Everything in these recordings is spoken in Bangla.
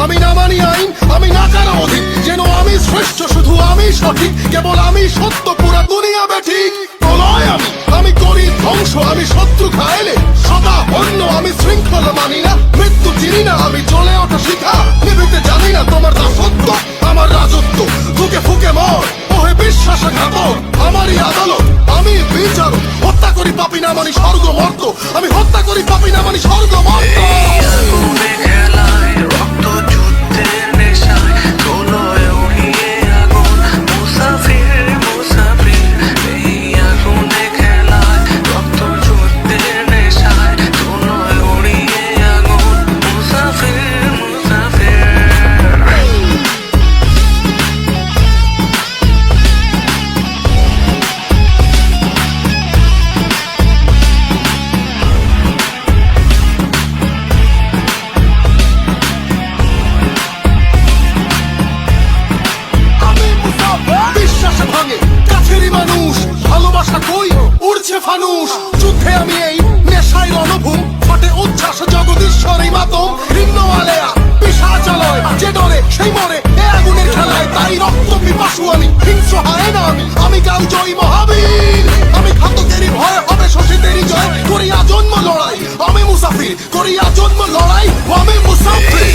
আমি না মানি আইন, আমি না কারো অধিক, যেন আমি শ্রেষ্ঠ, শুধু আমি সঠিক, কেবল আমি সত্য, পুরা দুনিয়া বেঠিক। প্রলয় আমি করি ধ্বংস, আমি শত্রু খাইলে সদা অন্য, আমি শৃঙ্খল মানি না, মৃত্যু চিনি না, আমি চলে ওঠা শিখা, নিভিতে জানি না তোমার দাসত্ব, আমার রাজত্ব, ফুকে ফুকে মর, ওহে বিশ্বাসঘাতক, আমারই আদালত, আমি বিচারক, হত্যা করি পাপি না মানি স্বর্গ মর্ত, আমি হত্যা করি পাপি না মানি স্বর্গ মর্ত। ভালোবাসা কই উড়ছে ফানুষ, যুদ্ধে আমি এই নেশায় রণভূম, ফটে উচ্ছ্বাস জগদীশ্বরী মাতম, ভিন্ন আলেয়া পিশাচালয়, যে ডরে সেই মরে এ আগুনের খেলায়, তাই রক্ত পিপাসু আমি, হিংস্র হয় না আমি কাল জয়ী মহাবীর, আমি ঘাতকেরই ভয় হবে শোষিতেরই জয়, করিয়া জন্ম লড়াই, আমি মুসাফির, করিয়া জন্ম লড়াই, আমি মুসাফির।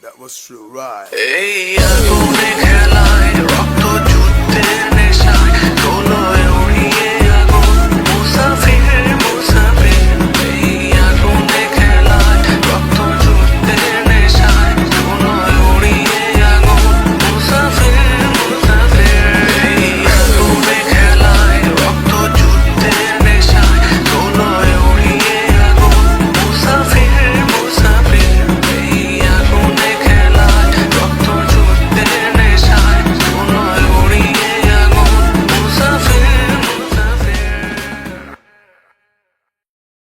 That was true, right? Hey.